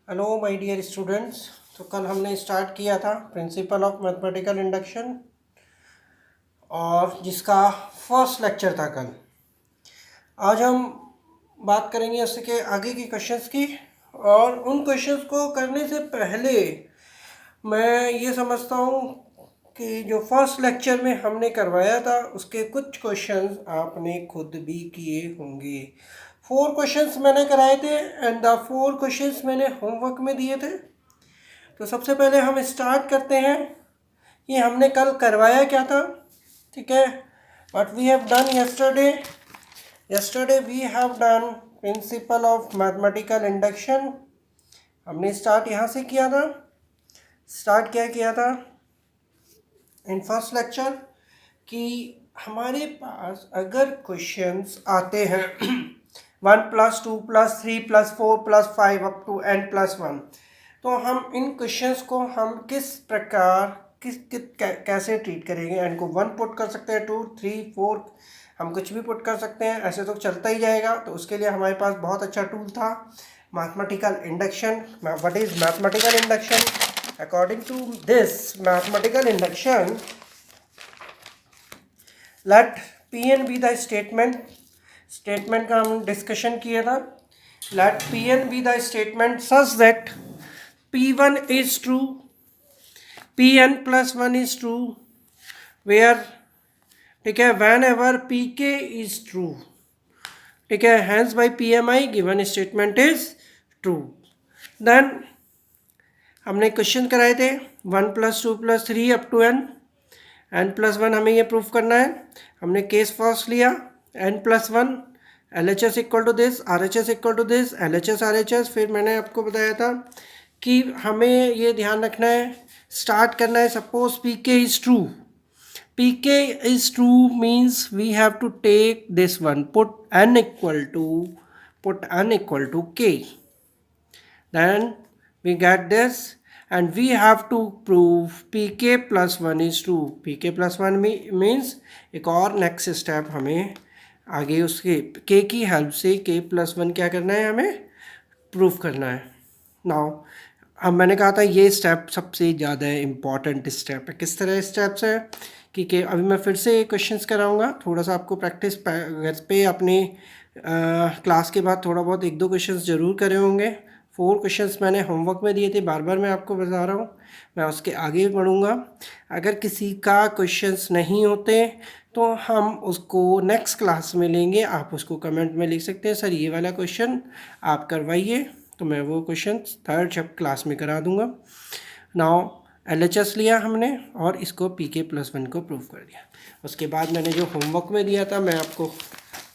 Hello my dear students. तो कल हमने स्टार्ट किया था प्रिंसिपल ऑफ मैथमेटिकल इंडक्शन और जिसका फर्स्ट लेक्चर था कल। आज हम बात करेंगे उसके आगे की क्वेश्चंस की। और उन क्वेश्चंस को करने से पहले मैं ये समझता हूँ कि जो फर्स्ट लेक्चर में हमने करवाया था उसके कुछ क्वेश्चंस आपने खुद भी किए होंगे। 4 क्वेश्चंस मैंने कराए थे एंड द 4 क्वेश्चंस मैंने होमवर्क में दिए थे। तो सबसे पहले हम स्टार्ट करते हैं कि हमने कल करवाया क्या था। ठीक है, what we have done yesterday we have done principle of mathematical induction. हमने स्टार्ट यहाँ से किया था। स्टार्ट क्या किया था इन फर्स्ट लेक्चर कि हमारे पास अगर क्वेश्चंस आते हैं 1+2+3+4+5 अप टू n+1, तो हम इन क्वेश्चंस को हम किस प्रकार कैसे ट्रीट करेंगे। एन को 1 पुट कर सकते हैं, 2, 3, 4, हम कुछ भी पुट कर सकते हैं, ऐसे तो चलता ही जाएगा। तो उसके लिए हमारे पास बहुत अच्छा टूल था mathematical induction. What is mathematical induction? According to this mathematical induction, let P N be the statement का हम डिस्कशन किया था। Let P N be the statement such that P1 is true, Pn+1 is true, where ठीक है whenever Pk is true, ठीक है, hence by PMI given statement is true. Then हमने question कराए थे 1+2+3 अप टू n+1 हमें ये proof करना है। हमने केस फर्स्ट लिया n+1, LHS equal to this, RHS equal to this, LHS RHS। फिर मैंने आपको बताया था कि हमें ये ध्यान रखना है, स्टार्ट करना है। Suppose PK is true, PK is true means we have to take this one, put n equal to K, then we get this and we have to prove Pk+1 is true. Pk+1 means एक और next step हमें आगे उसके K की help से K+1 क्या करना है, हमें प्रूफ करना है। नाउ अब मैंने कहा था ये स्टेप सबसे ज़्यादा इम्पॉर्टेंट स्टेप है। किस तरह स्टेप्स है कि अभी मैं फिर से क्वेश्चंस कराऊंगा, थोड़ा सा आपको प्रैक्टिस घर पे अपने क्लास के बाद थोड़ा बहुत 1-2 क्वेश्चंस ज़रूर करे होंगे। 4 क्वेश्चंस मैंने होमवर्क में दिए थे, बार बार मैं आपको बता रहा हूँ, मैं उसके आगे बढ़ूँगा। अगर किसी का क्वेश्चंस नहीं होते तो हम उसको नेक्स्ट क्लास में लेंगे। आप उसको कमेंट में लिख सकते हैं, सर ये वाला क्वेश्चन आप करवाइए, तो मैं वो क्वेश्चन थर्ड क्लास में करा दूंगा। नाउ LHS लिया हमने और इसको Pk+1 को प्रूव कर दिया। उसके बाद मैंने जो होमवर्क में दिया था मैं आपको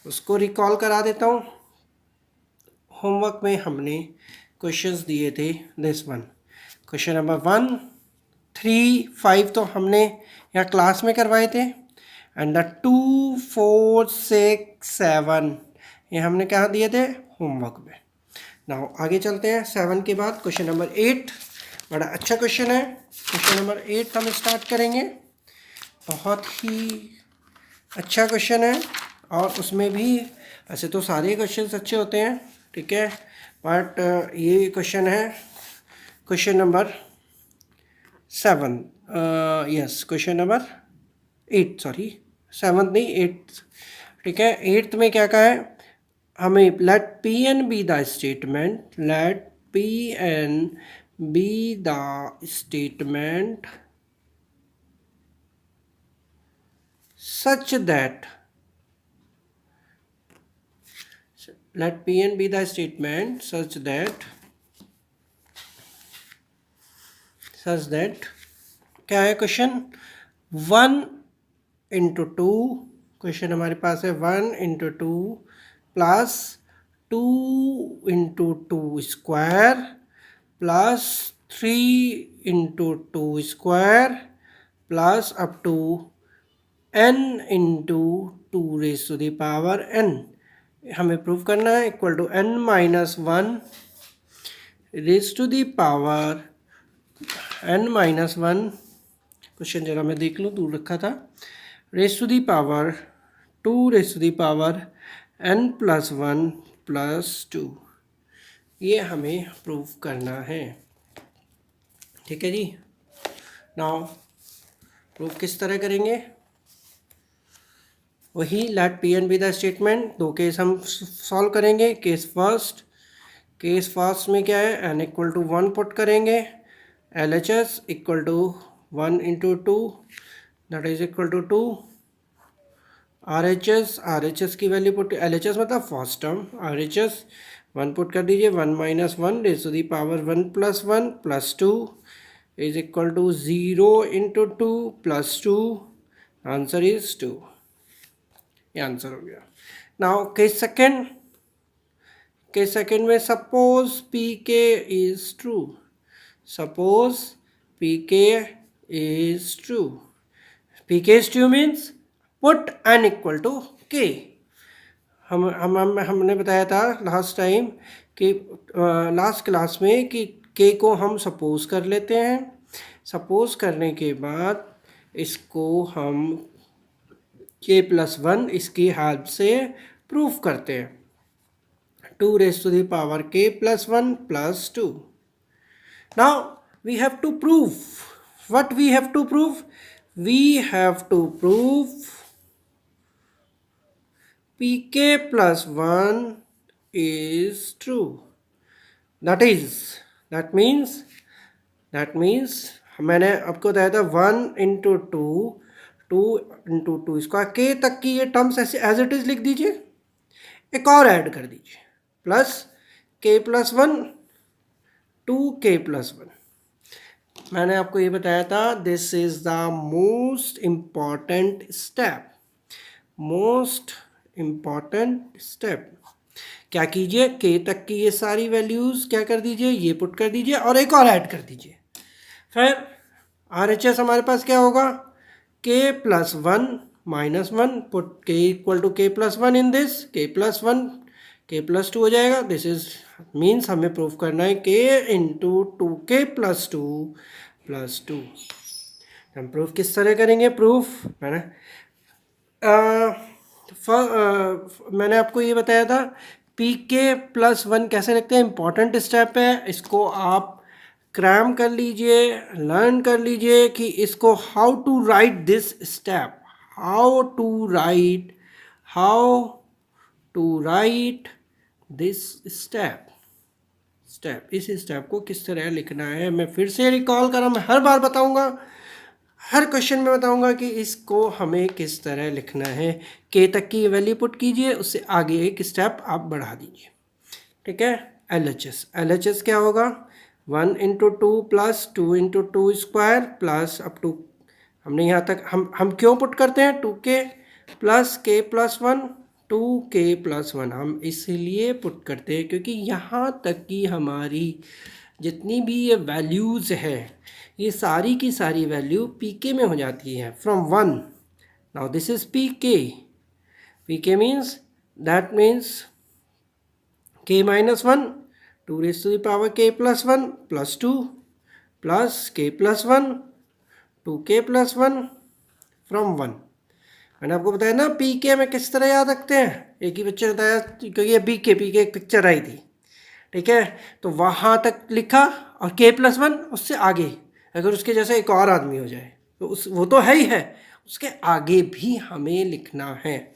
उसको रिकॉल करा देता हूँ। होमवर्क में हमने क्वेश्चंस दिए थे दिस वन, क्वेश्चन नंबर 1, 3, 5 तो हमने यहाँ क्लास में करवाए थे, एंड द 2, 4, 6, 7 ये हमने कहाँ दिए थे, होमवर्क में। नाउ आगे चलते हैं। 7 के बाद क्वेश्चन नंबर 8, बड़ा अच्छा क्वेश्चन है। क्वेश्चन नंबर 8 हम स्टार्ट करेंगे। बहुत ही अच्छा क्वेश्चन है और उसमें भी ऐसे तो सारे क्वेश्चंस अच्छे होते हैं, ठीक है, बट ये क्वेश्चन है question number 7, yes question number 8, sorry 7 नहीं 8, ठीक है। 8th में क्या कहा है हमें, let P N be the statement, let P N be the statement such that, let Pn be the statement such that क्या है क्वेश्चन, 1 into 2, क्वेश्चन हमारे पास है 1 into 2 plus 2 into 2 square plus 3 into 2 square plus up to n into 2 raised to the power n। हमें prove करना है equal to n-1 raise to the power n-1, question जरा मैं देख लूँ, दूर रखा था, raise to the power 2 raise to the power n+1 + 2, ये हमें प्रूव करना है। ठीक है जी। नाउ प्रूव किस तरह करेंगे? वही let P N be the statement. दो केस हम सॉल्व करेंगे। केस फर्स्ट में क्या है, n इक्वल टू 1 पुट करेंगे, L H S equal to 1 into 2 that is equal to 2, R H S की value put, L H S मतलब first term, R H S 1 put कर दीजिए, 1 minus 1 raise to the power 1 plus 1 plus 2 is equal to 0 into 2 plus 2, answer is 2। ये answer हो गया। Now case second में suppose p k is true, suppose p k is true, p k is true means put n equal to k. हमने बताया था last time कि last class में कि k को हम सपोज कर लेते हैं, सपोज करने के बाद इसको हम k प्लस 1 इसकी हेल्प से प्रूफ करते हैं, 2 raised to the power k plus 1 plus 2. Now we have to prove. What we have to prove? We have to prove pk plus 1 is true. That means मैंने आपको बताया था 1 into 2 into 2 इसका k तक की ये टर्म्स ऐसे as it is लिख दीजिए, एक और ऐड कर दीजिए plus k plus 1 2k plus 1। मैंने आपको ये बताया था this is the most important step. क्या कीजिए, k तक की ये सारी वैल्यूज़ क्या कर दीजिए, ये पुट कर दीजिए और एक और ऐड कर दीजिए। फिर आर एच एस हमारे पास क्या होगा, k plus 1 minus 1 put k equal to k plus 1 in this, k plus 1 k plus 2 हो जाएगा। दिस इज मीन्स हमें प्रूफ करना है k into 2k plus 2 plus 2। हम प्रूफ किस तरह करेंगे? प्रूफ मैंने आपको ये बताया था पी के प्लस 1 कैसे लिखते हैं, इंपॉर्टेंट स्टेप है, इसको आप क्रैम कर लीजिए, लर्न कर लीजिए कि इसको how to write this step, how to write this step इस स्टेप को किस तरह लिखना है। मैं फिर से रिकॉल करा, मैं हर बार बताऊंगा, हर क्वेश्चन में बताऊंगा कि इसको हमें किस तरह लिखना है। k तक की वैल्यू पुट कीजिए, उससे आगे एक स्टेप आप बढ़ा दीजिए। ठीक है। एल एच एस क्या होगा, 1 into 2 plus 2 into 2 square plus up to, हमने यहाँ तक हम क्यों पुट करते हैं 2k plus k plus 1 2k plus 1, हम इसलिए पुट करते हैं क्योंकि यहाँ तक की हमारी जितनी भी ये वैल्यूज़ है ये सारी की सारी वैल्यू pk में हो जाती है from 1। Now this is pk means that means k minus 1 2 raise to the power k plus 1 plus 2 plus k plus 1 2k plus 1 from 1। मैंने आपको बताया ना pk में किस तरह याद रखते हैं, एक ही बच्चे ने बताया क्योंकि ये pk एक पिक्चर आई थी। ठीक है, तो वहाँ तक लिखा और k प्लस 1 उससे आगे अगर उसके जैसे एक और आदमी हो जाए तो वो तो है ही है, उसके आगे भी हमें लिखना है।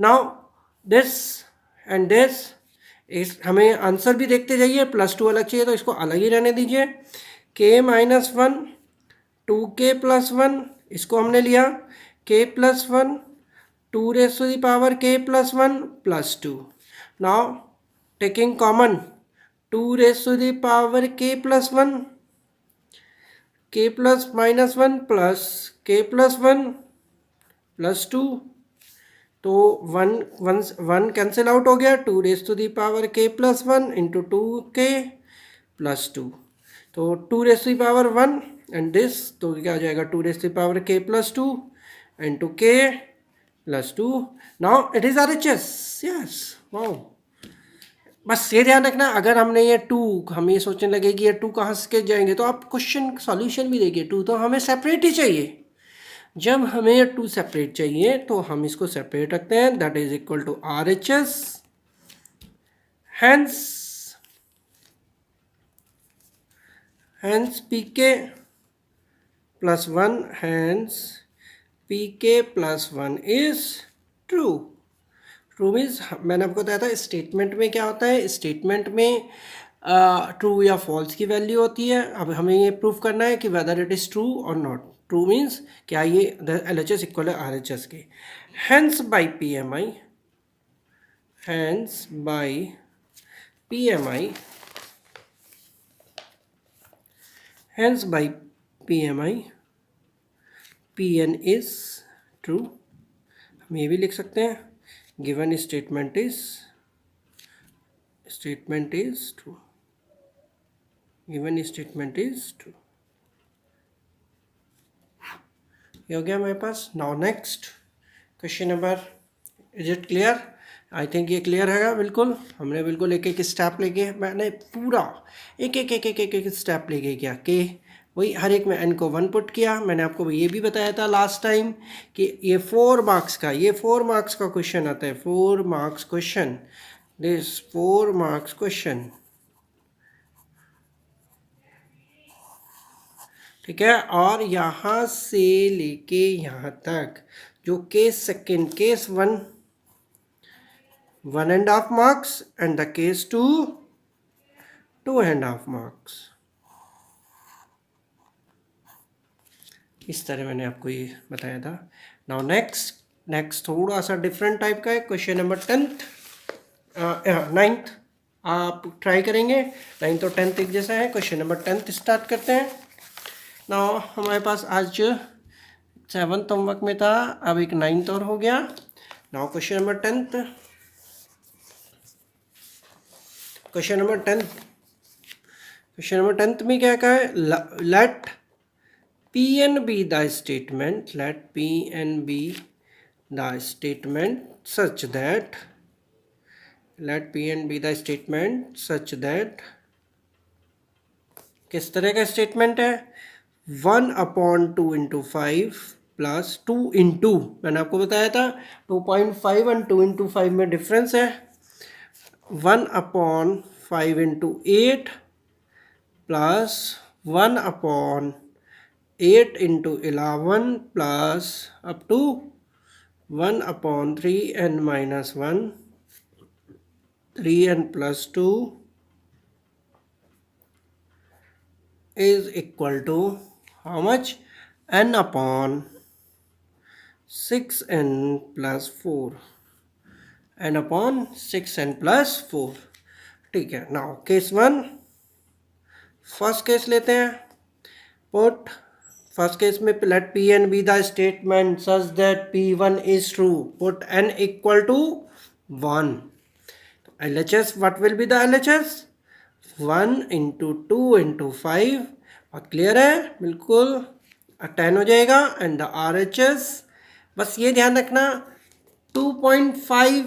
नाउ दिस एंड दिस, इस हमें आंसर भी देखते जाइए, प्लस 2 अलग चाहिए तो इसको अलग ही रहने दीजिए। k माइनस 1 2k प्लस 1 इसको हमने लिया, k plus 1 2 raise to the power k plus 1 plus 2। Now taking common 2 raise to the power k plus 1 k plus minus 1 plus k plus 1 plus 2, तो 1 कैंसिल आउट हो गया, 2 raise to the power k plus 1 into 2k plus 2, तो 2 raise to the power 1 and this, तो क्या हो जाएगा 2 raise to the power k plus 2 into k plus 2। Now it is RHS, yes, wow. बस ये ध्यान रखना, अगर हमने ये 2 हम ये सोचने लगे कि ये 2 कहाँ से जाएंगे तो आप क्वेश्चन सॉल्यूशन भी देखिए, 2 तो हमें सेपरेट ही चाहिए। जब हमें 2 सेपरेट चाहिए तो हम इसको सेपरेट रखते हैं, that is equal to RHS। Hence hence pk plus 1, hence pk plus 1 is true. True means मैंने आपको बताया था स्टेटमेंट में क्या होता है, स्टेटमेंट में ट्रू या फॉल्स की वैल्यू होती है. अब हमें ये प्रूफ करना है कि वेदर इट इज़ ट्रू और नॉट. ट्रू मीन्स क्या ये एल एच एस इक्वल है आर एच एस के. Hence by P M I, hence by P M I, hence by P M I p n is true. हम ये भी लिख सकते हैं given statement is true, given statement is true. ये हो गया हमारे पास. Now next question number, is it clear? I think ये क्लियर है बिल्कुल. हमने बिल्कुल एक एक स्टेप लेके, मैंने पूरा एक एक एक एक एक, एक स्टेप लेके किया कि वही हर एक में n को 1 पुट किया. मैंने आपको ये भी बताया था लास्ट टाइम कि ये 4 मार्क्स का क्वेश्चन आता है. 4 marks question, this 4 marks question. ठीक है. और यहाँ से लेके यहाँ तक जो case second, case 1 1.5 marks and the case 2 2.5 marks. इस तरह मैंने आपको ये बताया था. नाउ नेक्स्ट थोड़ा सा डिफरेंट टाइप का है. क्वेश्चन नंबर 9th आप ट्राई करेंगे. 9th और 10th एक जैसा है. क्वेश्चन नंबर 10th स्टार्ट करते हैं. नाउ हमारे पास आज 7th होमवर्क में था, अब एक 9th और हो गया. Now question number 10th, question number 10th में क्या कहा है? Let Pn be the statement, let Pn be the statement such that, let Pn be the statement such that, किस तरह का स्टेटमेंट है? 1/2 into 5 प्लस 2 into, मैंने आपको बताया था 2.5 और 2 into 5 में डिफरेंस है. 1/5 into 8 plus 1/8 into 11 plus up to 1/3n minus 1, 3n plus 2 is equal to how much? n upon 6n plus 4, n upon 6n plus 4. ठीक है. नाउ केस 1, फर्स्ट केस लेते हैं. पुट फर्स्ट केस में let Pn be the statement such that P1 is true. Put n equal to 1. LHS, what will be the LHS? 1 into 2 into 5. बहुत clear है बिल्कुल. 10 हो जाएगा. एंड द RHS, बस ये ध्यान रखना 2.5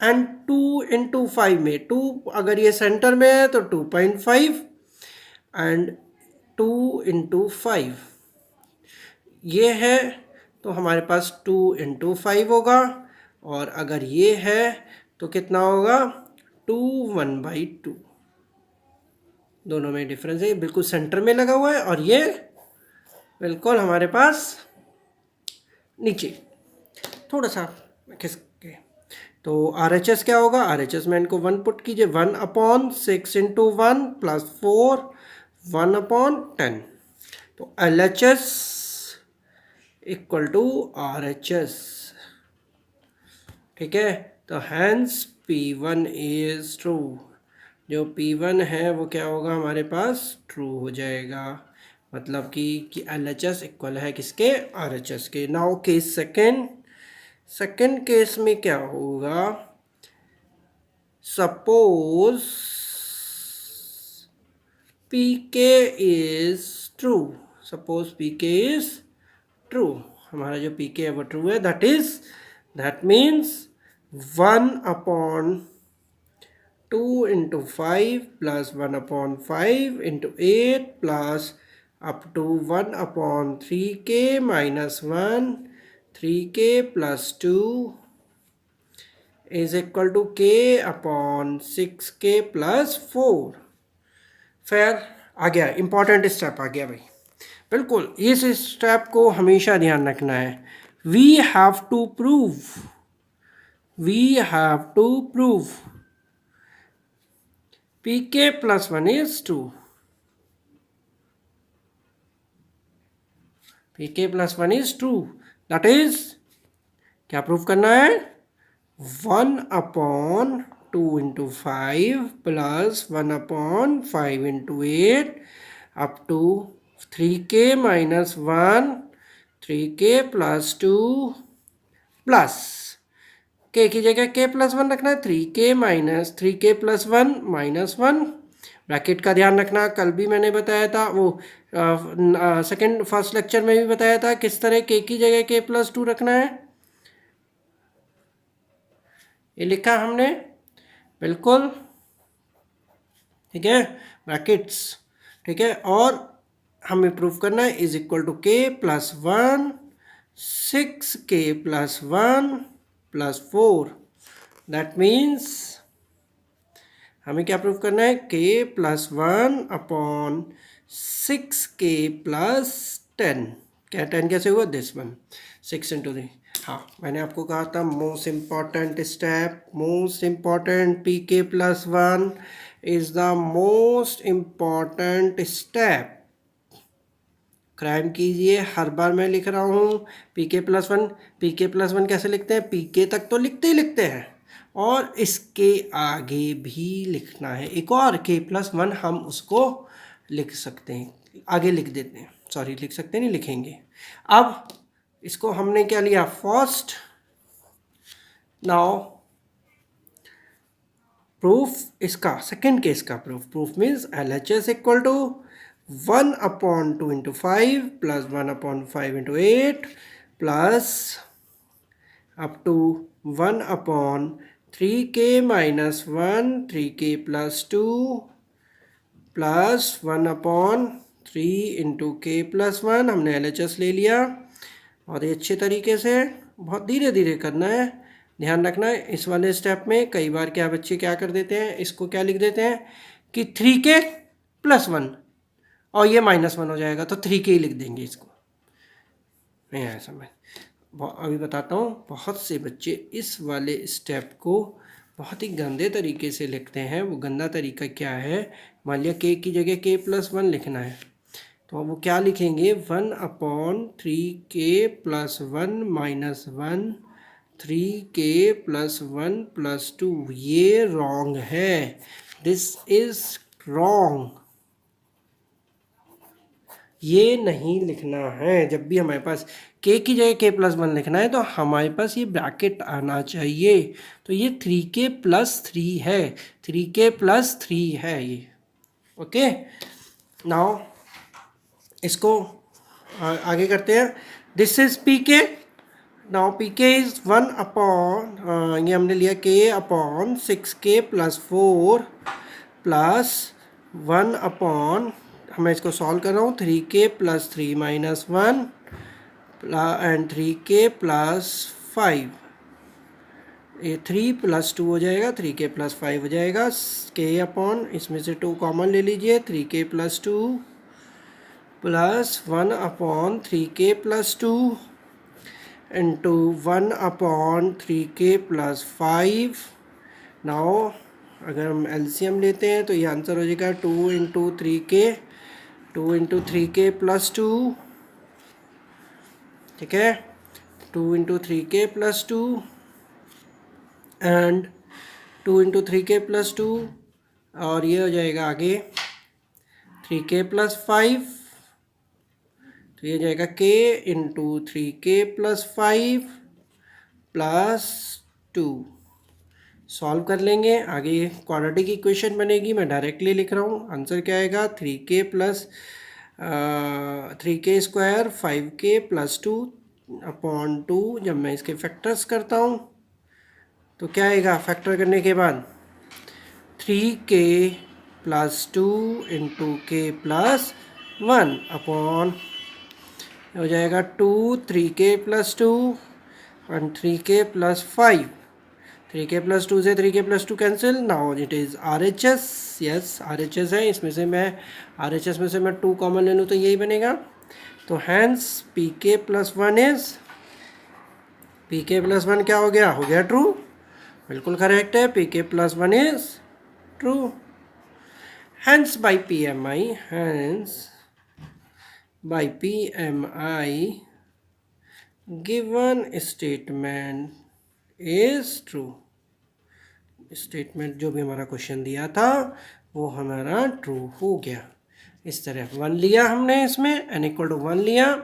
एंड 2 into 5 में 2 अगर ये सेंटर में है तो 2.5 एंड 2 into 5 ये है तो हमारे पास 2 into 5 होगा. और अगर ये है तो कितना होगा? 2 1/2. दोनों में डिफरेंस है. बिल्कुल सेंटर में लगा हुआ है और ये बिल्कुल हमारे पास नीचे थोड़ा सा खिसके. तो RHS क्या होगा? RHS में इनको 1 पुट कीजिए. 1/6 into 1 प्लस 4 1/10. तो LHS इक्वल टू RHS. ठीक है. तो हैंस P1 इज ट्रू. जो P1 है वो क्या होगा हमारे पास? ट्रू हो जाएगा. मतलब कि LHS इक्वल है किसके? RHS के. नाउ केस सेकेंड केस में क्या होगा? Suppose PK is true. Suppose PK is true. हमारा जो PK है वो ट्रू है. That means 1/2 into 5 plus 1/5 into 8 plus up to 1/3k minus 1, 3k plus 2 is equal to k upon 6k plus 4. Fair. आ गया, important step आ गया भाई। बिल्कुल इस स्टेप को हमेशा ध्यान रखना है। We have to prove, we have to prove pk plus 1 is true, pk plus 1 is true, that is क्या प्रूव करना है, 1/2 into 5 plus 1/5 into 8 up to 3k minus 1, 3k plus 2 plus k की जगह k plus 1 रखना है, 3k minus 3k plus 1 minus 1। Bracket का ध्यान रखना, कल भी मैंने बताया था, वो फर्स्ट लेक्चर में भी बताया था किस तरह k की जगह k plus 2 रखना है। ये लिखा हमने, बिल्कुल ठीक है, ब्रैकेट्स ठीक है। और हमें प्रूफ करना है is equal to k plus 1, 6k plus 1 plus 4। That means हमें क्या प्रूफ करना है, k plus 1 upon 6k plus 10। क्या 10 कैसे हुआ, दिस वन 6 into 3। हाँ मैंने आपको कहा था most important step, most important pk plus 1 is the most important step. Crime कीजिए, हर बार मैं लिख रहा हूँ pk plus 1, pk plus 1 कैसे लिखते हैं, pk तक तो लिखते ही लिखते हैं और इसके आगे भी लिखना है, एक और k plus 1 हम उसको लिख सकते हैं, आगे लिख देते हैं, सॉरी लिख सकते नहीं, लिखेंगे। अब इसको हमने क्या लिया, फर्स्ट। नाउ प्रूफ इसका, सेकेंड केस का proof, proof means LHS equal to 1/2 into 5 plus 1/5 into 8 plus up to 1/3k minus 1, 3k plus 2 plus 1/3 into k plus 1। हमने LHS ले लिया और ये अच्छे तरीके से बहुत धीरे धीरे करना है, ध्यान रखना है। इस वाले स्टेप में कई बार क्या बच्चे क्या कर देते हैं, इसको क्या लिख देते हैं कि 3k plus 1 और ये -1 हो जाएगा तो 3k ही लिख देंगे, इसको नहीं आया समझ। अभी बताता हूँ, बहुत से बच्चे इस वाले स्टेप को बहुत ही गंदे तरीके से लिखते हैं। वो गंदा तरीका क्या है, मान लिया k की जगह k plus 1 लिखना है तो वो क्या लिखेंगे, 1/3k plus 1 minus 1, 3k plus 1 plus 2। ये रॉन्ग है, दिस इज रॉन्ग, ये नहीं लिखना है। जब भी हमारे पास k की जगह k plus 1 लिखना है तो हमारे पास ये ब्रैकेट आना चाहिए। तो ये 3k plus 3 है, 3k plus 3 है ये, ओके। नाउ इसको आगे करते हैं, this is pk। Now pk is 1/, ये हमने लिया k upon 6k plus 4 plus 1/, मैं इसको सॉल्व कर रहा हूँ, 3k plus 3 minus 1 and 3k plus 5। ये 3 plus 2 हो जाएगा, 3k plus 5 हो जाएगा, k अपॉन इसमें से 2 कॉमन ले लीजिए, 3k plus 2 plus 1/3k plus 2 into 1/3k plus 5। Now अगर हम LCM लेते हैं तो ये आंसर हो जाएगा 2 into 3k, 2 into 3k plus 2, ठीक है, 2 into 3k plus 2 and 2 into 3k plus 2, और ये हो जाएगा आगे 3k plus 5, तो ये जाएगा k into 3k plus 5 plus 2। Solve कर लेंगे, आगे क्वाड्रेटिक इक्वेशन बनेगी, मैं डायरेक्टली लिख रहा हूँ। आंसर क्या आएगा, 3k plus 3k square 5k plus 2 upon 2। जब मैं इसके फैक्टर्स करता हूँ तो क्या आएगा, फैक्टर करने के बाद 3k plus 2 into k plus 1 upon हो जाएगा 2, 3k plus 2 and 3k plus 5। 3k+2 से 3k+2 cancel, now it is RHS, yes RHS है, इसमें से मैं RHS में से मैं 2 कॉमन ले लूँ तो यही बनेगा। तो हैंस pk+1 इज, pk+1 क्या हो गया ट्रू, बिल्कुल करेक्ट है, pk+1 is true. Hence by PMI given statement is true. Statement जो भी हमारा क्वेश्चन दिया था वो हमारा ट्रू हो गया। इस तरह 1 लिया हमने, इसमें n=1 लिया,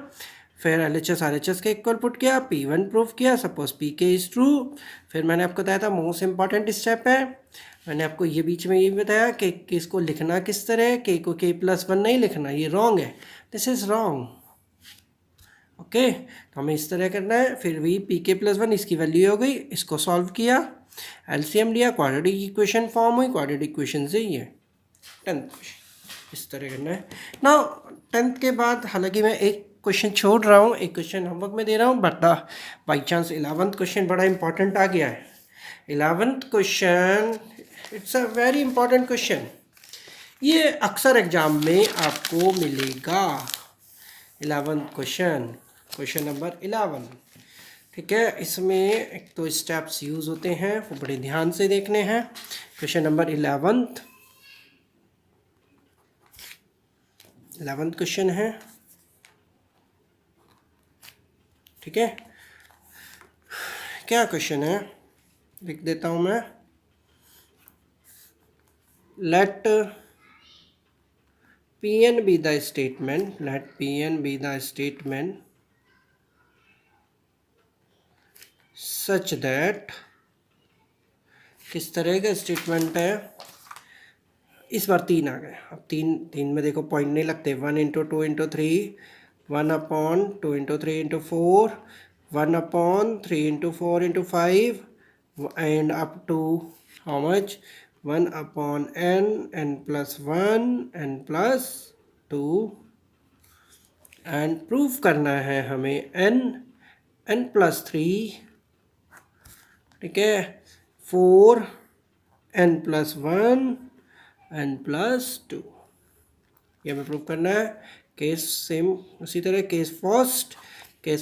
फिर LHS RHS के इक्वल पुट किया, P1 प्रूफ किया, सपोज PK इज़ ट्रू। फिर मैंने आपको बताया था मोस्ट इम्पॉर्टेंट स्टेप है, मैंने आपको ये बीच में ये बताया कि इसको लिखना किस तरह, k को k+1 नहीं लिखना, ये रॉन्ग है, दिस इज़ रॉन्ग। ओके, तो हमें इस तरह करना है। फिर भी pk+1 इसकी वैल्यू हो गई, इसको सॉल्व किया, एलसीएम लिया, क्वाड्रेटिक इक्वेशन फॉर्म हुई, क्वाड्रेटिक इक्वेशन से ये 10th क्वेश्चन इस तरह करना है ना। 10th के बाद हालांकि मैं एक क्वेश्चन छोड़ रहा हूँ, एक क्वेश्चन होमवर्क में दे रहा हूँ, but by chance 11th question बड़ा इंपॉर्टेंट आ गया है। 11th question it's a very important question, ये अक्सर एग्जाम में आपको मिलेगा। 11th क्वेश्चन नंबर 11, ठीक है। इसमें एक तो स्टेप्स यूज़ होते हैं, वो बड़े ध्यान से देखने हैं। क्वेश्चन नंबर 11th क्वेश्चन है, ठीक है। क्या क्वेश्चन है लिख देता हूँ मैं, late Pn be the statement, let Pn be the statement such that, किस तरह का स्टेटमेंट है, इस बार 3 आ गए। अब तीन में देखो पॉइंट नहीं लगते, 1 × 2 × 3, 1/2 × 3 × 4, 1/3 × 4 × 5 and up to how much, 1/n, n+1, n+2, and proof करना है हमें n+3, ठीक है, 4, n+1, n+2, ये हमें प्रूफ करना है। केस सेम उसी तरह, केस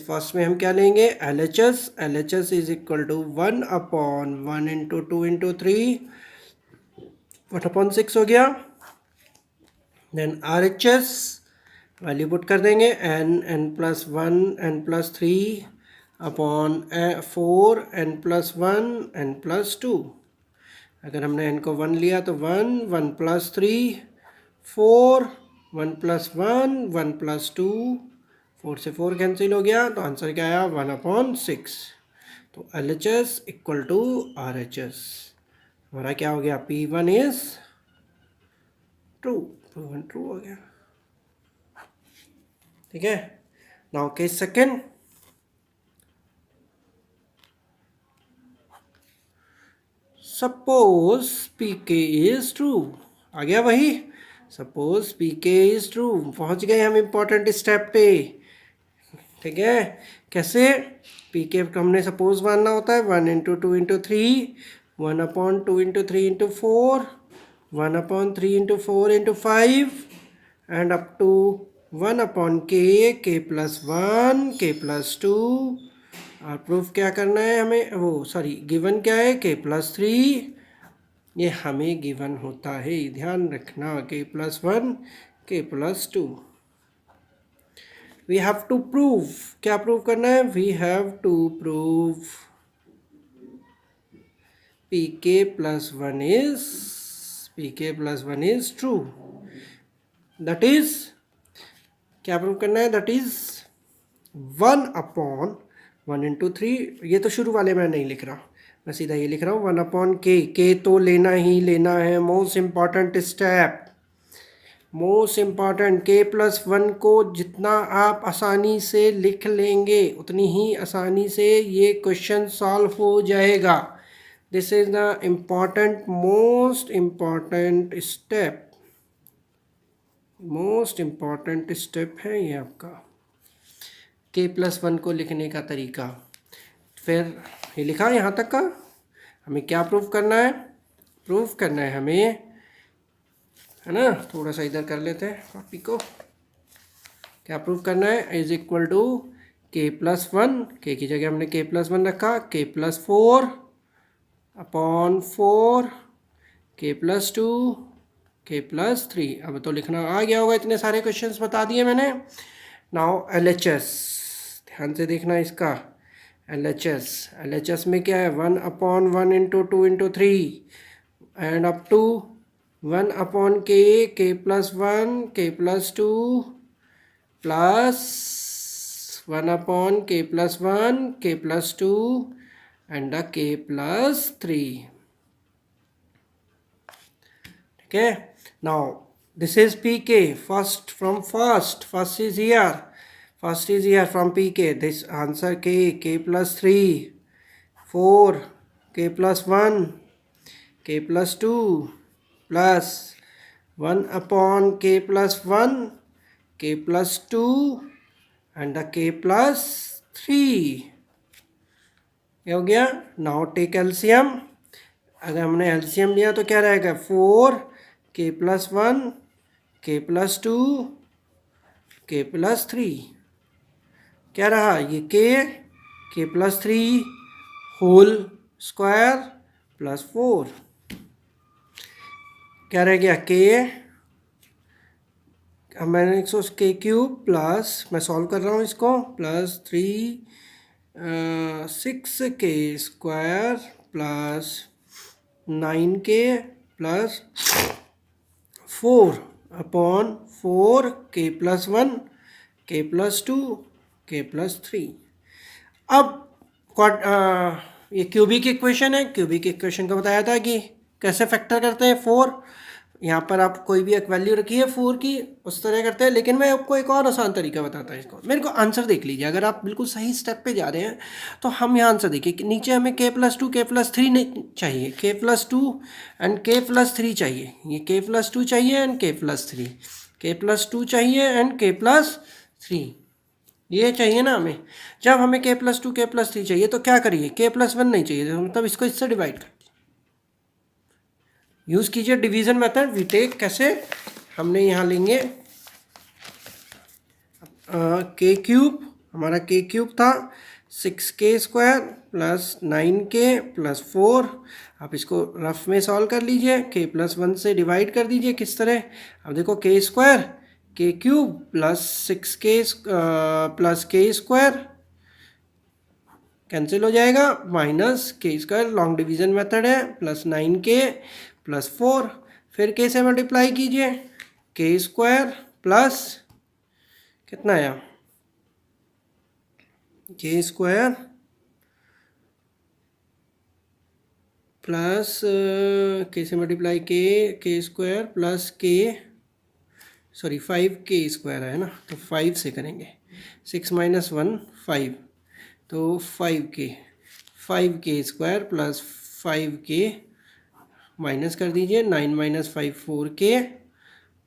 फर्स्ट में हम क्या लेंगे, LHS इज इक्वल टू 1/1 × 2 × 3, 1/6 हो गया। देन RHS वैल्यू पुट कर देंगे, n+1, n+3 upon 4, n+1, n+2। अगर हमने n को 1 लिया तो 1, 1+3, 4, 1+1, 1+2, 4 से 4 कैंसिल हो गया, तो आंसर क्या आया, 1/6। तो LHS इक्वल टू RHS, हमारा क्या हो गया, P1 is true, P1 true हो गया, ठीक है। Now case second, suppose PK is true, आ गया वही, सपोज PK इज ट्रू, पहुंच गए हम इंपॉर्टेंट स्टेप पे, ठीक है। कैसे, PK को हमने सपोज मानना होता है 1 × 2 × 3, 1/2 × 3 × 4, 1/3 × 4 × 5 and up to 1/k, k+1, k+2, और प्रूफ क्या करना है हमें, वो सॉरी गिवन क्या है, k+3, ये हमें गिवन होता है, ध्यान रखना, k+1, k+2। We have to prove, क्या प्रूव करना है, we have to prove pk+1 is true, that is, क्या प्रूव करना है, दैट इज 1/1 × 3, ये तो शुरू वाले में नहीं लिख रहा, मैं सीधा ये लिख रहा हूँ 1/k, k तो लेना ही लेना है, most important step, most important. k+1 को जितना आप आसानी से लिख लेंगे उतनी ही आसानी से ये क्वेश्चन सॉल्व हो जाएगा। This is the important, most important step, most important step है ये आपका, k+1 को लिखने का तरीका। फिर ये लिखा यहाँ तक का, हमें क्या प्रूफ करना है? प्रूफ करना है हमें, है ना। थोड़ा सा इधर कर लेते हैं कॉपी को। क्या प्रूफ करना है? Is equal to k plus one, के की जगह हमने के प्लस वन रखा, के प्लस फोर अपॉन फोर, के plus two, k plus three. अब तो लिखना आ गया होगा, इतने सारे क्वेश्चंस बता दिए मैंने। नाउ LHS, ध्यान से देखना इसका। LHS में क्या है? 1/1 into 2 into 3 and up to 1 k plus one, k plus two plus 1 k plus one, k plus two and the k plus three. ठीक है। Now this is pk, first is here from pk. This answer k plus 3, 4, k plus 1, k plus 2 plus 1 k plus 1, k plus 2 and the k plus 3। ये हो गया। Now take LCM. अगर हमने LCM लिया तो क्या रहेगा? 4 k plus one, k plus two, k plus three. क्या रहा? ये k plus three whole square plus four. क्या रह गया? मैंने इसको के क्यूब प्लस, मैं सॉल्व कर रहा हूँ इसको, प्लस 6 के स्क्वायर प्लस 9k प्लस 4/4 के plus one, k plus two, k plus three. अब ये क्यूबिक इक्वेशन है। क्यूबिक इक्वेशन का बताया था कि कैसे फैक्टर करते हैं 4। यहाँ पर आप कोई भी एक वैल्यू रखिए 4 की, उस तरह करते हैं। लेकिन मैं आपको एक और आसान तरीका बताता हूँ इसको। मेरे को आंसर देख लीजिए। अगर आप बिल्कुल सही स्टेप पे जा रहे हैं तो हम यहाँ आंसर देखिए कि नीचे हमें के plus two, k plus three नहीं चाहिए, के plus two and k plus three चाहिए। ये के प्लस टू चाहिए एंड के प्लस थ्री, के प्लस टू चाहिए एंड के प्लस थ्री, ये चाहिए ना हमें। जब हमें के plus two, k plus three चाहिए तो क्या करिए? के प्लस वन नहीं चाहिए, मतलब इसको इससे डिवाइड कर यूज़ कीजिए डिवीज़न मेथड। वी टेक, कैसे? हमने यहाँ लेंगे के क्यूब, हमारा के क्यूब था 6k square plus 9k plus 4। आप इसको रफ में सॉल्व कर लीजिए, के प्लस वन से डिवाइड कर दीजिए। किस तरह? अब देखो के स्क्वायर, के क्यूब प्लस 6k प्लस के स्क्वायर कैंसिल हो जाएगा, माइनस के स्क्वायर, लॉन्ग डिवीज़न मेथड है, प्लस 9k प्लस 4। फिर के से मल्टीप्लाई कीजिए, के स्क्वायर प्लस कितना आया? के स्क्वायर प्लस के से मल्टीप्लाई के स्क्वायर प्लस के, सॉरी 5k स्क्वायर है ना, तो 5 से करेंगे। 6 माइनस 1 5, तो 5k square plus 5k minus कर दीजिए। 9 माइनस 5 4k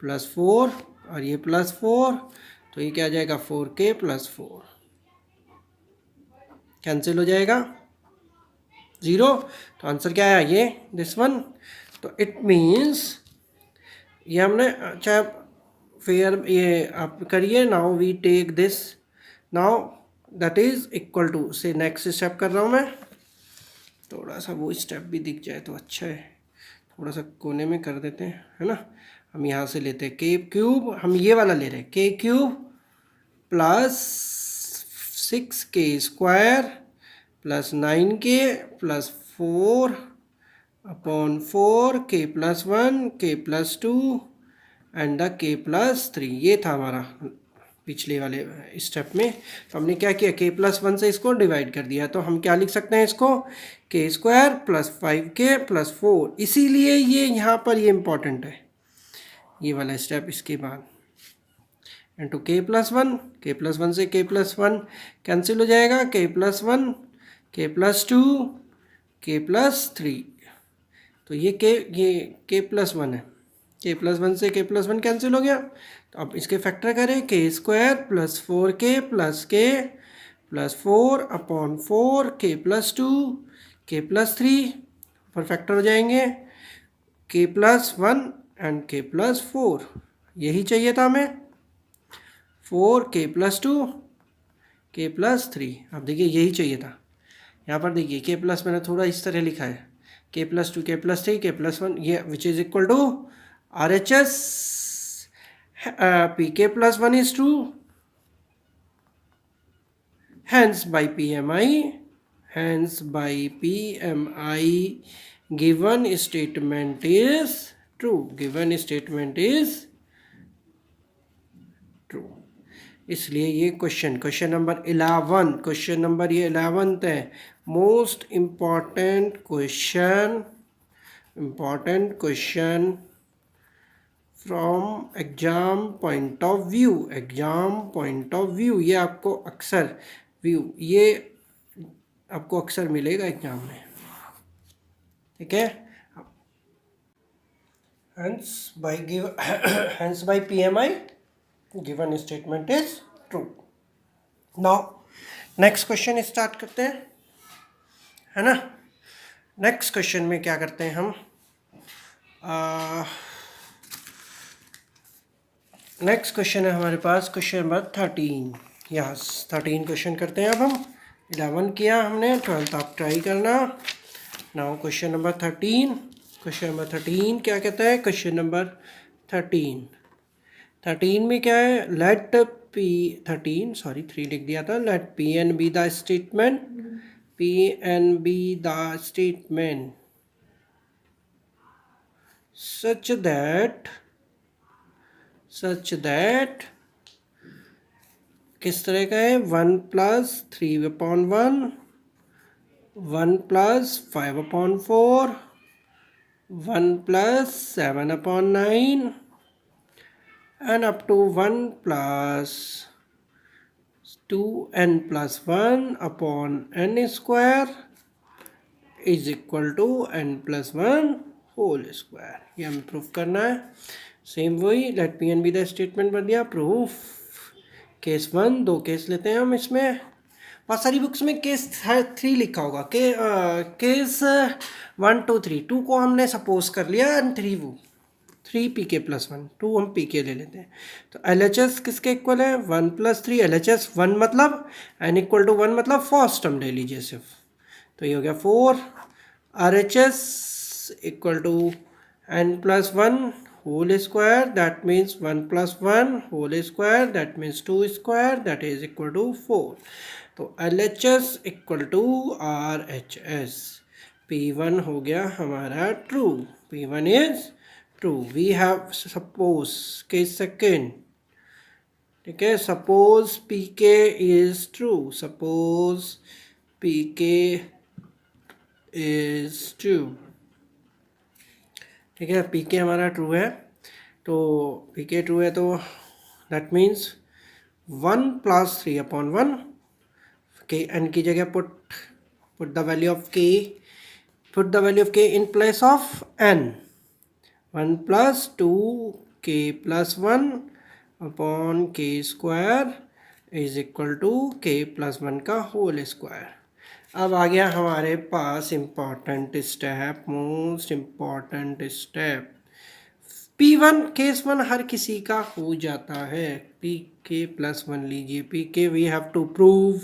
प्लस 4 और ये प्लस 4, तो ये क्या आ जाएगा? 4k प्लस 4 कैंसिल हो जाएगा, 0। तो आंसर क्या आया? ये दिस वन। तो इट मीन्स ये हमने, चाहे फिर ये आप करिए। Now we take this, now that is equal to से नेक्स्ट स्टेप कर रहा हूँ मैं। थोड़ा सा वो स्टेप भी दिख जाए तो अच्छा है, थोड़ा सा कोने में कर देते हैं, है ना। हम यहाँ से लेते हैं के क्यूब, हम ये वाला ले रहे हैं, के cube plus 6k square plus 9k plus 4/4 के plus 1, k plus 2 and the k plus 3। ये था हमारा पिछले वाले स्टेप में। तो हमने क्या किया? के प्लस वन से इसको डिवाइड कर दिया। तो हम क्या लिख सकते हैं इसको? के स्क्वायर प्लस 5k प्लस 4। इसीलिए ये यहाँ पर ये इम्पॉर्टेंट है, ये वाला स्टेप इसके बाद। इंटू के plus one, k plus one से के प्लस वन कैंसिल हो जाएगा, के plus one, k plus two, k plus three. तो ये के प्लस वन है, के प्लस वन से के प्लस वन कैंसिल हो गया। तो अब इसके फैक्टर करें, के स्क्वायर प्लस 4k प्लस के प्लस 4/4 के प्लस 2 के प्लस 3 ऊपर फैक्टर हो जाएंगे, k+1 एंड k+4, यही चाहिए था हमें, 4k+2 k+3। अब देखिए यही चाहिए था। यहाँ पर देखिए k प्लस मैंने थोड़ा इस तरह लिखा है, k+2 k+3 k+1, ये which is equal to RHS pk+1 is true, hence by PMI given statement is true, given statement is true। इसलिए ये क्वेश्चन नंबर 11, क्वेश्चन नंबर ये 11th है, most important question from exam point of view, ये आपको अक्सर मिलेगा exam में, ठीक है। hence by PMI given statement is true। now next question start करते हैं, है ना। नेक्स्ट क्वेश्चन में क्या करते हैं हम, नेक्स्ट क्वेश्चन है हमारे पास क्वेश्चन नंबर 13, यस 13 क्वेश्चन करते हैं। अब हम 11 किया हमने, 12th आप ट्राई करना। नाउ क्वेश्चन नंबर 13, क्या कहता है, क्वेश्चन नंबर 13 में क्या है, लेट पी 3 लिख दिया था, let P N be the statement such that किस तरह का है, 1+3/1, 1+5/4, 1+7/9 and up to 1+2n+1/n² is equal to n+1 whole square. ये हमें प्रूफ करना है। सेम वही, let P N be the statement बन दिया, प्रूफ। केस 1, 2 केस लेते हैं हम इसमें। बहुत सारी बुक्स में केस 3 लिखा होगा, केस 1 2 3, 2 को हमने सपोज कर लिया एंड 3 pk+1, 2 हम pk ले लेते हैं। तो LHS किसके इक्वल है, 1+3 LHS 1 मतलब n = 1 मतलब फर्स्ट टर्म ले लीजिए सिर्फ, तो ये हो गया 4। RHS = n+1 whole square, that means 1+1 whole square, that means 2 square, that is equal to 4। तो LHS = RHS, P1 हो गया हमारा true, P1 is true। We have suppose case second, ठीक है, suppose PK is true, ठीक है, PK हमारा true है, तो PK ट्रू है, तो दैट मीन्स 1+3/1, k n की जगह put the value of k in place of n, 1+2k+1/k² is equal to k+1 का होल स्क्वायर। अब आ गया हमारे पास most important step. P1 case 1 हर किसी का हो जाता है, pk+1 लीजिए, pk we have to prove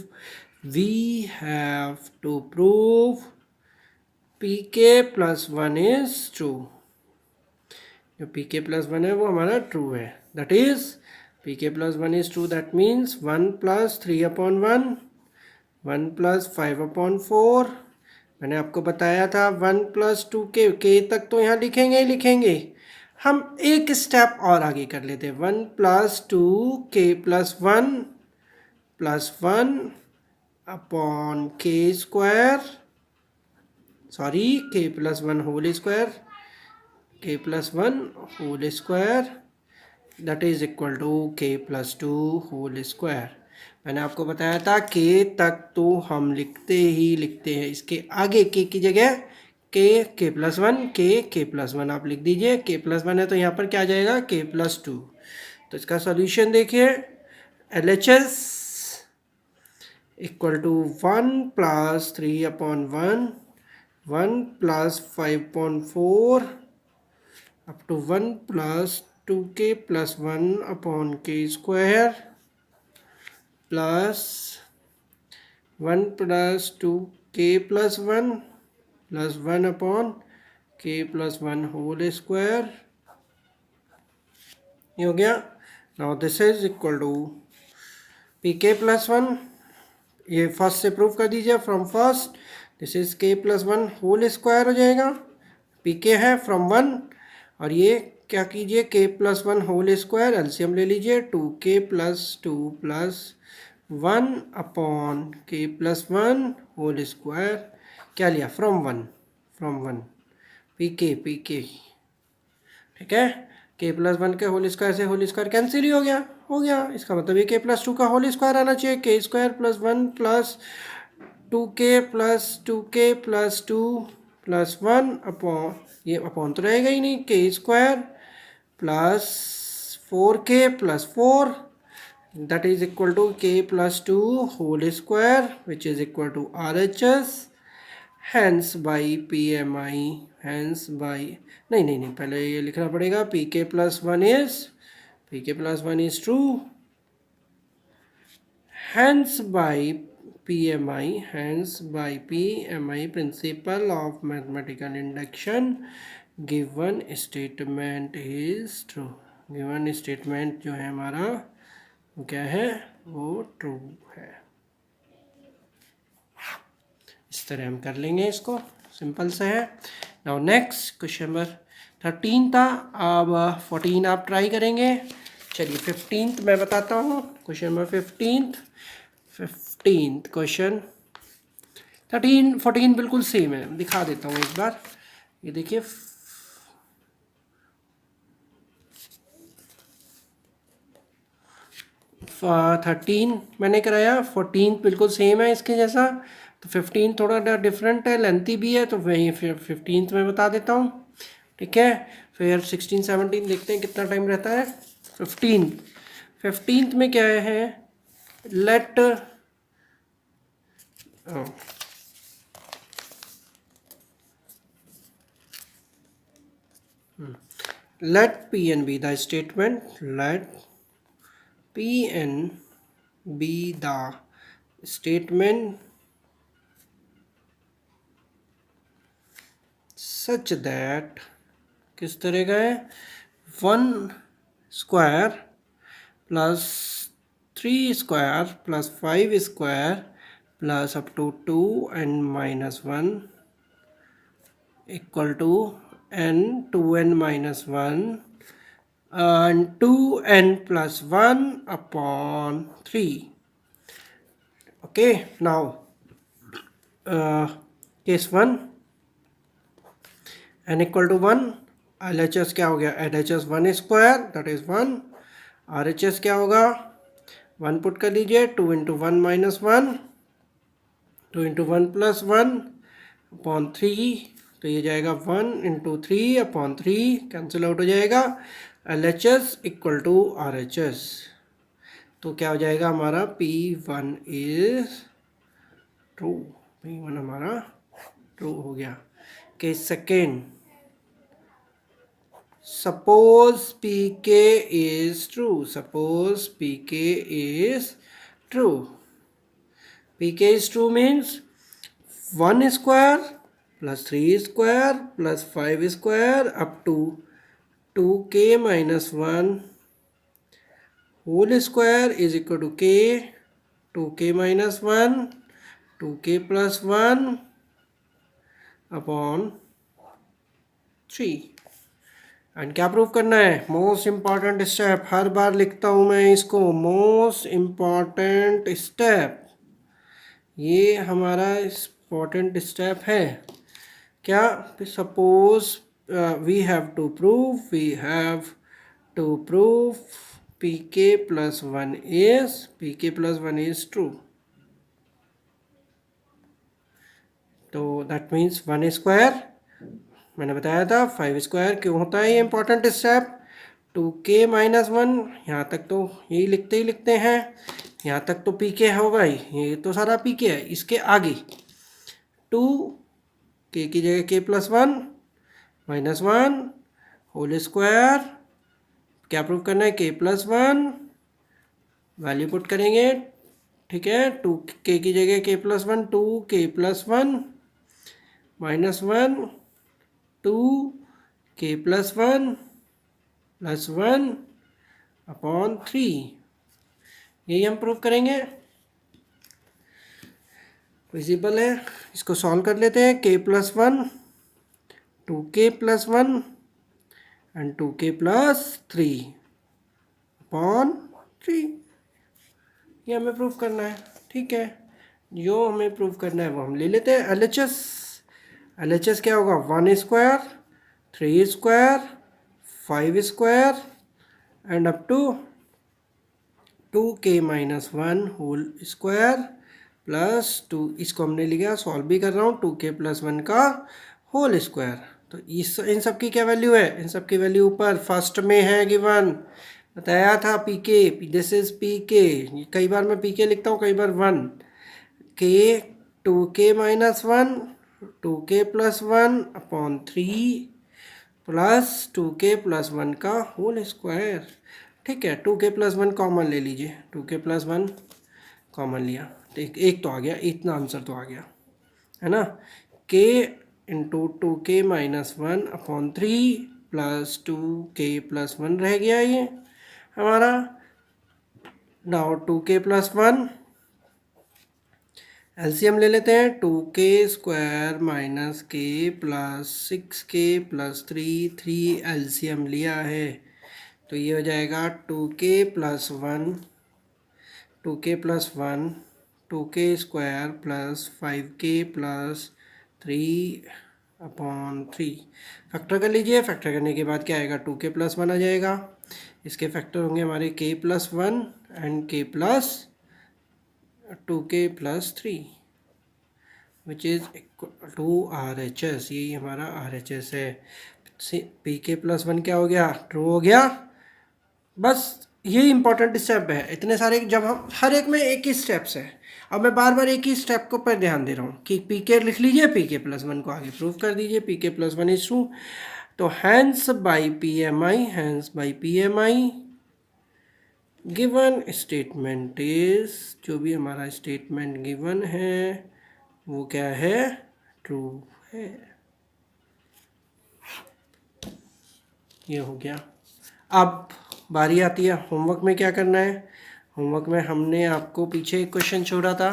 pk+1 is true। जो pk+1 है वो हमारा ट्रू है, that is pk+1 is true, that means 1+3/1, 1+5/4, मैंने आपको बताया था 1+2k तक तो यहाँ लिखेंगे हम एक स्टेप और आगे कर लेते हैं, 1+2k+1/k², k+1 whole square, that is equal to k+2 whole square. मैंने आपको बताया था k तक तो हम लिखते हैं, इसके आगे k की जगह k+1 आप लिख दीजिए, k+1 है तो यहाँ पर क्या आ जाएगा, k+2। तो इसका सॉल्यूशन देखिए, LHS = 1+3/1, 1 plus 5/4 up to 1 plus 2k plus 1 upon k square plus 1 plus 2k plus 1 plus 1 upon k plus 1 whole square. ये हो गया. Now this is equal to pk plus 1. ये फर्स्ट से प्रूव कर दीजिए. From first this is k plus 1 whole square हो जाएगा. pk है फ्रॉम 1 और ये क्या कीजिए k plus 1 whole square LCM ले लीजिए. 2k plus 2 plus 1 upon k plus 1 whole square. क्या लिया? फ्रॉम 1 pk ठीक है. k plus 1 के होल स्क्वायर से होल स्क्वायर कैंसिल ही हो गया. इसका मतलब ये k plus 2 का होल स्क्वायर आना चाहिए. k square plus 1 plus 2k plus 2k plus 2 plus 1 upon, ये अपॉन तो रहेगा ही नहीं, k square plus 4k plus 4 that is equal to k plus 2 whole square which is equal to RHS. hence by PMI, hence by नहीं पहले ये लिखना पड़ेगा. pk plus 1 is true. hence by PMI principle of mathematical induction given statement is true. given statement जो है हमारा वो क्या है? वो ट्रू है. इस तरह हम कर लेंगे इसको. सिंपल से है. नाउ नेक्स्ट क्वेश्चन नंबर 13 था. अब 14 आप ट्राई करेंगे. चलिए 15th मैं बताता हूँ. Question number 15th question. 13 14 बिल्कुल सेम है. दिखा देता हूँ एक बार. ये देखिए 13 मैंने कराया. 14 बिल्कुल सेम है इसके जैसा. तो 15 थोड़ा डिफरेंट है, लेंथी भी है, तो वही फिर 15th में बता देता हूँ. ठीक है. फिर 16 17 देखते हैं कितना टाइम रहता है. 15th में क्या है? Let Pn be the statement. Let Pn be the statement such that किस तरह का है? 1 square plus 3 square plus 5 square plus up to 2n minus 1 equal to n 2n minus 1 and 2n plus 1 upon 3. Okay, now case 1, n equal to 1. LHS क्या हो गया? LHS 1 square that is 1. RHS क्या होगा? 1 put कर लीजिए. 2 into 1 minus 1, 2 into 1 plus 1 upon 3. तो ये जाएगा 1 into 3 upon 3 कैंसिल आउट हो जाएगा. LHS equal to RHS. तो क्या हो जाएगा हमारा? P1 is true. P1 हमारा ट्रू हो गया. Case second. Suppose PK is true. Suppose PK is true. PK is true means 1 square plus 3 square plus 5 square up to 2k minus 1 whole square is equal to k. 2k minus 1, 2k plus 1 upon 3. And क्या prove करना है? Most important step. हर बार लिखता हूँ मैं इसको. Most important step. ये हमारा इम्पॉर्टेंट स्टेप है. क्या? Suppose we have to prove pk plus 1 is true. तो दैट मीन्स 1 स्क्वायर मैंने बताया था. 5 स्क्वायर क्यों होता है? ये इंपॉर्टेंट स्टेप. 2k माइनस 1 यहाँ तक तो यही लिखते हैं. यहाँ तक तो pk होगा ही. ये तो सारा pk है. इसके आगे 2 के की जगह k plus one minus one whole square, क्या प्रूव करना है, के प्लस वन, वैल्यू पुट करेंगे, ठीक है, टू के की जगह k plus one, to k plus one minus one two k plus one upon three, यही हम प्रूव करेंगे। विजिबल है, इसको सॉल्व कर लेते हैं। के plus one, to k plus one and to k plus three upon three, ये हमें प्रूव करना है, ठीक है। जो हमें प्रूव करना है वो हम ले लेते हैं। एलएचएस क्या होगा, one square, three square, five square and up to two K minus one whole square plus two, इसको हमने लिखा, सॉल्व भी कर रहा हूँ, टू के प्लस वन का होल स्क्वायर। तो इन सब की क्या वैल्यू है, इन सब की वैल्यू ऊपर फर्स्ट में है गिवन, बताया था पी के, दिस इज पी के, कई बार मैं पी के लिखता हूँ, कई बार वन, के to K minus one, to k plus one upon three plus two k plus one का होल स्क्वायर, ठीक है। To k plus one common ले लीजिए, to k plus one common लिया, ठीक, एक तो आ गया, इतना आंसर तो आ गया, है ना। के into two K minus one upon three plus two k plus one रह गया ये हमारा। Now to k plus one LCM ले लेते हैं, टू के स्क्वायर माइनस के प्लस सिक्स के प्लस थ्री, थ्री एलसीएम लिया है तो ये हो जाएगा to k plus one, to k plus one, to के स्क्वायर प्लस फाइव के plus three upon three. Factor कर लीजिए, फैक्टर करने के बाद क्या आएगा, टू के प्लस वन आ जाएगा, इसके फैक्टर होंगे हमारे k plus one and k plus two k plus three which is equal to R H S, यही हमारा आर एच एस है। पी के प्लस वन क्या हो गया, ट्रू हो गया। बस ये इंपॉर्टेंट स्टेप है, इतने सारे, जब हम हर एक में एक ही स्टेप्स है, अब मैं बार बार एक ही स्टेप को पर ध्यान दे रहा हूँ कि पी के लिख लीजिए, पी के प्लस वन को आगे प्रूव कर दीजिए, P k plus one is true. तो hence by P M I, hence by P M I given statement is, जो भी हमारा स्टेटमेंट गिवन है वो क्या है, ट्रू है। ये हो गया। अब बारी आती है होमवर्क में क्या करना है। होमवर्क में हमने आपको पीछे एक क्वेश्चन छोड़ा था,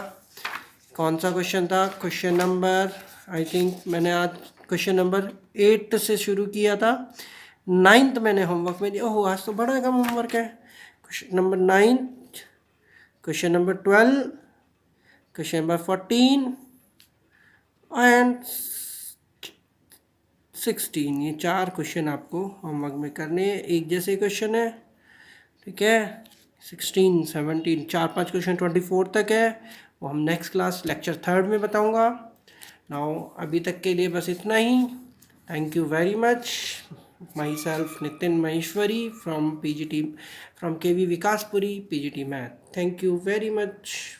कौन सा क्वेश्चन था, क्वेश्चन नंबर, आई थिंक मैंने आज क्वेश्चन नंबर 8 से शुरू किया था, 9th मैंने होमवर्क में दिया। ओह, आज तो बड़ा कम होमवर्क है। Question number 9, question number 12, question number 14 and 16, ये 4 क्वेश्चन आपको होमवर्क में करने हैं, एक जैसे क्वेश्चन है, ठीक है। 16, 17, 4-5 क्वेश्चन 24 तक है, वो हम नेक्स्ट क्लास लेक्चर 3rd में बताऊंगा। नाउ अभी तक के लिए बस इतना ही। Thank you very much. Myself Nitin Maheshwari from PGT, from KV Vikaspuri, PGT Math. Thank you very much.